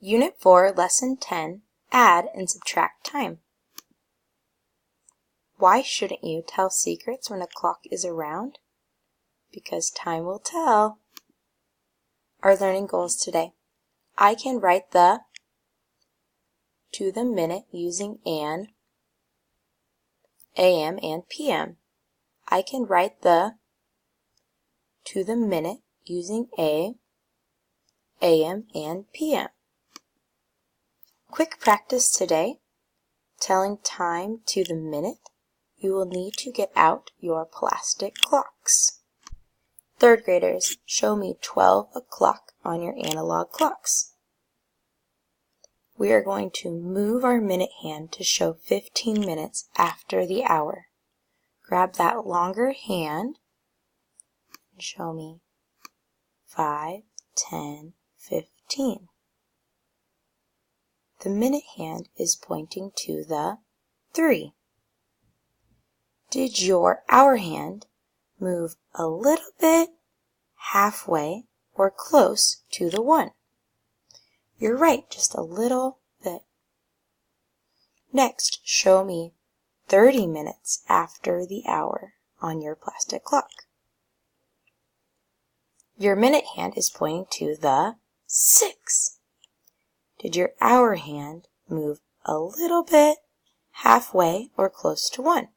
Unit 4, Lesson 10, Add and Subtract Time. Why shouldn't you tell secrets when a clock is around? Because time will tell. Our learning goals today. I can write the to the minute using an, AM and PM. I can write the to the minute using a, AM and PM. Quick practice today. Telling time to the minute, you will need to get out your plastic clocks. Third graders, show me 12 o'clock on your analog clocks. We are going to move our minute hand to show 15 minutes after the hour. Grab that longer hand and show me 5, 10, 15. The minute hand is pointing to the 3. Did your hour hand move a little bit, halfway, or close to the 1? You're right, just a little bit. Next, show me 30 minutes after the hour on your plastic clock. Your minute hand is pointing to the 6. Did your hour hand move a little bit, halfway, or close to 1?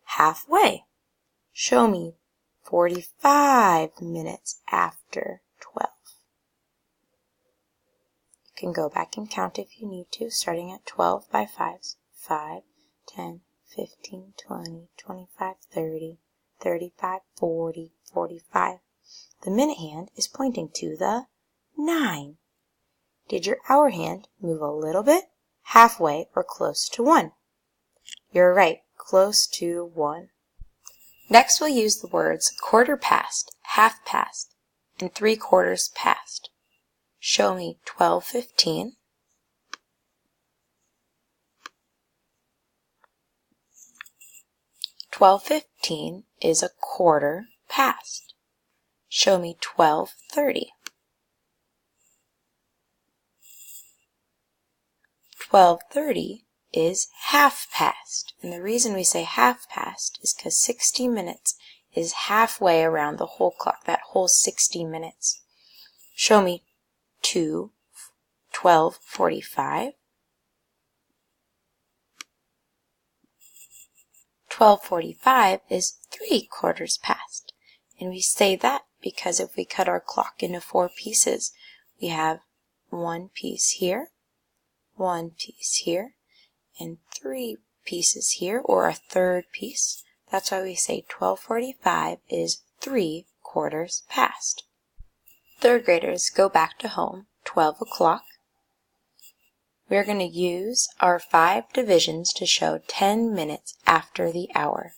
Halfway. Show me 45 minutes after 12. You can go back and count if you need to, starting at 12 by 5s. 5, 10, 15, 20, 25, 30, 35, 40, 45. The minute hand is pointing to the 9. Did your hour hand move a little bit, halfway, or close to 1? You're right, close to 1. Next, we'll use the words quarter past, half past, and 3/4 past. Show me 12:15. 12:15 is a quarter past. Show me 12:30. 12:30 is half past, and the reason we say half past is because 60 minutes is halfway around the whole clock, that whole 60 minutes. Show me 12:45. 12:45 is 3/4 past, and we say that because if we cut our clock into 4 pieces, we have 1 piece here, 1 piece here, and 3 pieces here, or a third piece. That's why we say 12:45 is 3/4 past. Third graders, go back to home, 12 o'clock. We're going to use our 5 divisions to show 10 minutes after the hour.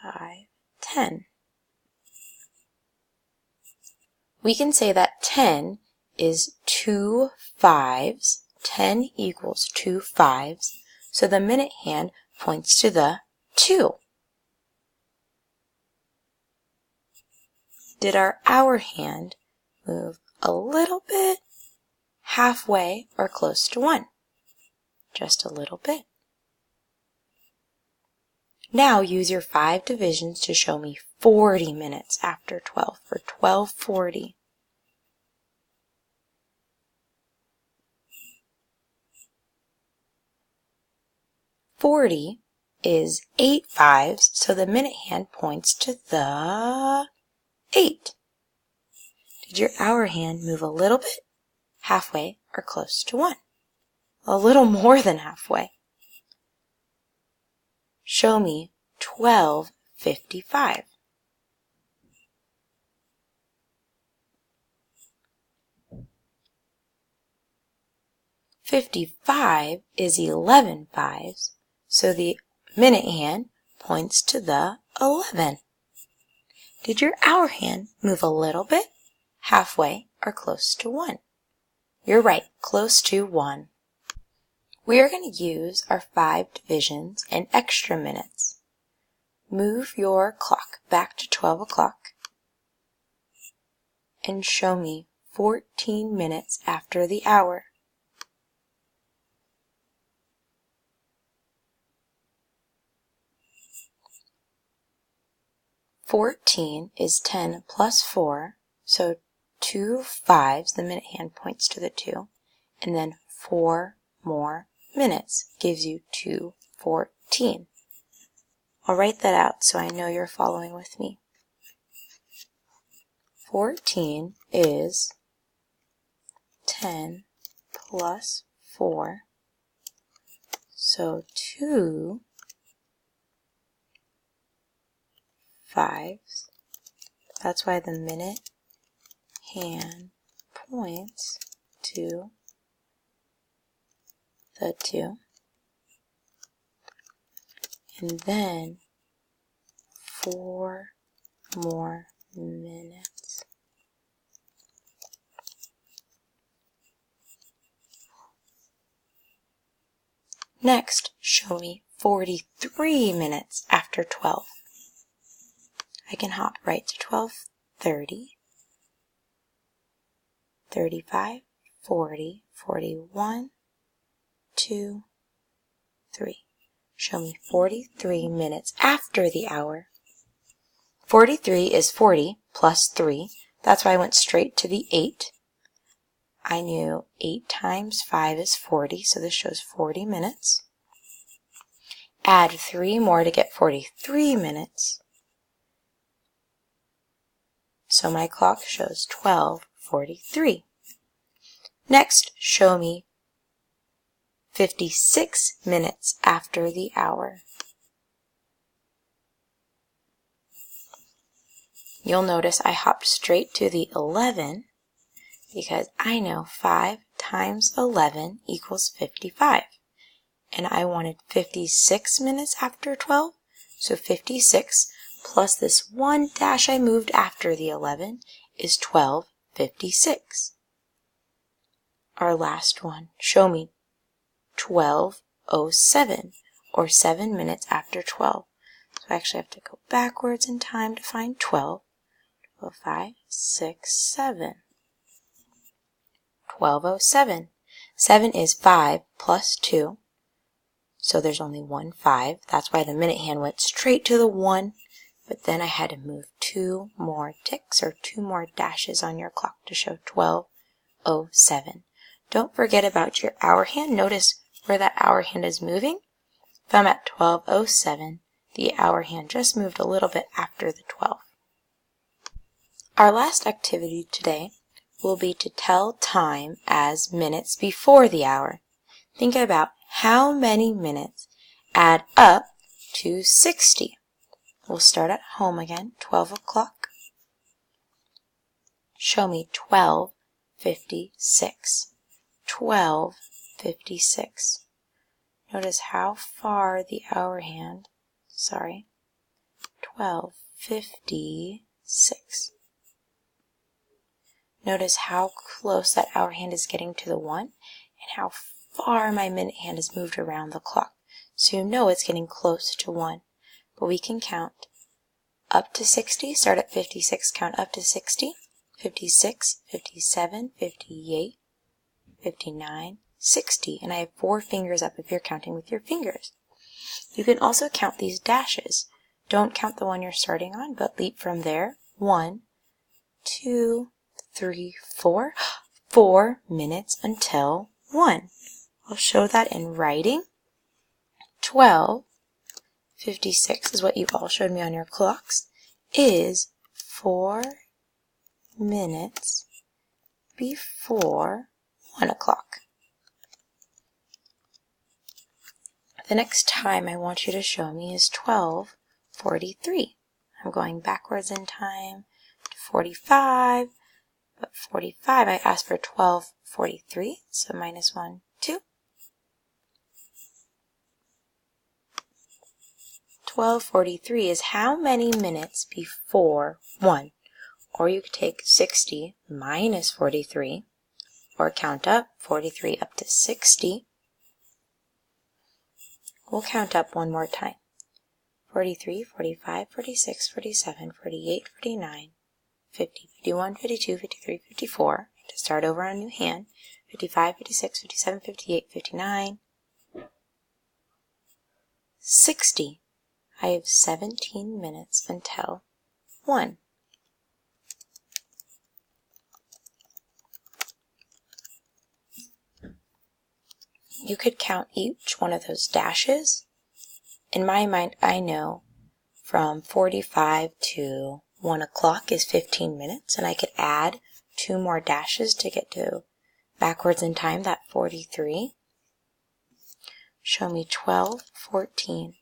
5, 10. We can say that 10 is 2 5s. 10 equals 2 5s, so the minute hand points to the 2. Did our hour hand move a little bit, halfway, or close to 1? Just a little bit. Now use your 5 divisions to show me 40 minutes after 12 for 12:40. 40 is 8 5s, so the minute hand points to the 8. Did your hour hand move a little bit, halfway, or close to 1? A little more than halfway. Show me 12:55. 55 is 11 5s, so the minute hand points to the 11. Did your hour hand move a little bit, halfway, or close to 1? You're right, close to 1. We are going to use our 5 divisions and extra minutes. Move your clock back to 12 o'clock and show me 14 minutes after the hour. "14" is 10 plus 4, so 2 5s, the minute hand points to the 2, and then 4 more minutes gives you 2:14. I'll write that out so I know you're following with me. 14 is 10 plus 4, so 2 5s. That's why the minute hand points to the 2. And then 4 more minutes. Next, show me 43 minutes after 12. I can hop right to 12:30, 35, 40, 41, 2, 3. Show me 43 minutes after the hour. 43 is 40 plus 3. That's why I went straight to the 8. I knew 8 times 5 is 40, so this shows 40 minutes. Add 3 more to get 43 minutes. So my clock shows 12:43. Next, show me 56 minutes after the hour. You'll notice I hopped straight to the 11 because I know 5 times 11 equals 55. And I wanted 56 minutes after 12, so 56 plus this one dash I moved after the 11 is 12:56. Our last one, show me 12:07, or 7 minutes after 12. So I actually have to go backwards in time to find 12. 5, 6, 7. 12:07. 7 is 5 plus 2. So there's only one 5. That's why the minute hand went straight to the 1. But then I had to move 2 more ticks, or 2 more dashes on your clock to show 12:07. Don't forget about your hour hand. Notice where that hour hand is moving. If I'm at 12:07, the hour hand just moved a little bit after the 12. Our last activity today will be to tell time as minutes before the hour. Think about how many minutes add up to 60. We'll start at home again, 12 o'clock. Show me 12:56. 12:56. Notice how far the hour hand, 12:56. Notice how close that hour hand is getting to the 1 and how far my minute hand has moved around the clock. So you know it's getting close to 1. But we can count up to 60. Start at 56, count up to 60. 56, 57, 58, 59, 60. And I have 4 fingers up if you're counting with your fingers. You can also count these dashes. Don't count the one you're starting on, but leap from there. 1, 2, 3, 4. 4 minutes until 1. I'll show that in writing. 12:56 is what you all showed me on your clocks, is 4 minutes before 1 o'clock. The next time I want you to show me is 12:43. I'm going backwards in time to 45, but 45, I asked for 12:43, so minus 1, 2. 12:43 is how many minutes before 1? Or you could take 60 minus 43, or count up 43 up to 60. We'll count up one more time. 43, 45, 46, 47, 48, 49, 50, 51, 52, 53, 54. To start over on a new hand. 55, 56, 57, 58, 59, 60. I have 17 minutes until 1. You could count each one of those dashes. In my mind, I know from 45 to 1 o'clock is 15 minutes, and I could add 2 more dashes to get to backwards in time, that 43. Show me 12, 14.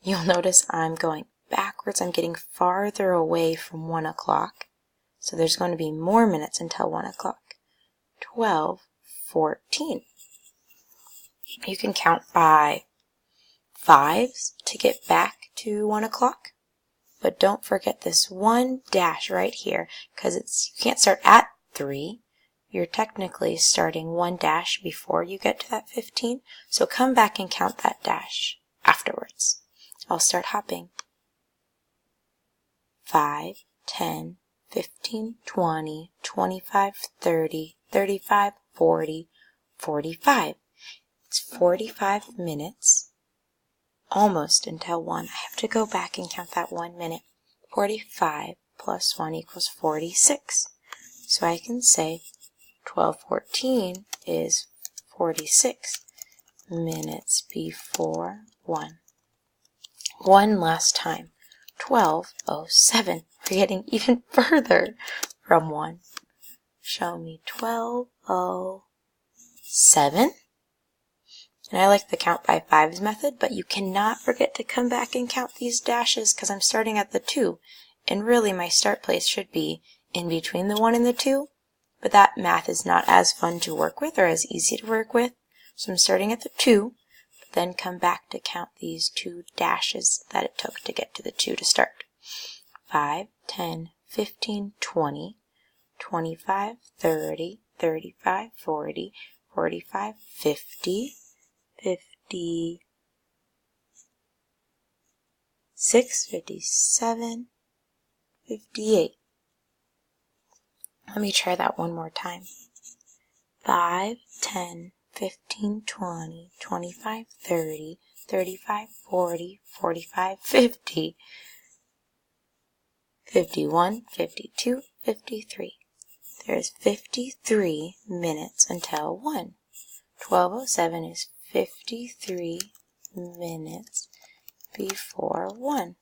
You'll notice I'm going backwards. I'm getting farther away from 1 o'clock. So there's going to be more minutes until 1 o'clock. 12, 14. You can count by 5s to get back to 1 o'clock. But don't forget this one dash right here, because you can't start at 3. You're technically starting 1 dash before you get to that 15. So come back and count that dash afterwards. I'll start hopping. 5, 10, 15, 20, 25, 30, 35, 40, 45. It's 45 minutes, almost until 1. I have to go back and count that 1 minute. 45 plus 1 equals 46. So I can say 12:14 is 46 minutes before 1. One last time. 12:07. We're getting even further from 1. Show me 12:07. And I like the count by 5s method, but you cannot forget to come back and count these dashes because I'm starting at the 2. And really my start place should be in between the 1 and the 2, but that math is not as fun to work with or as easy to work with. So I'm starting at the 2, but then come back to count these 2 dashes that it took to get to the 2 to start. 5, 10, 15, 20, 25, 30, 35, 40, 45, 50, 56, 57, 58. Let me try that one more time. 5, 10, 15, 20, 25, 30, 35, 40, 45, 50, 51, 52, 53. There's 53 minutes until 1. 12:07 is 53 minutes before 1.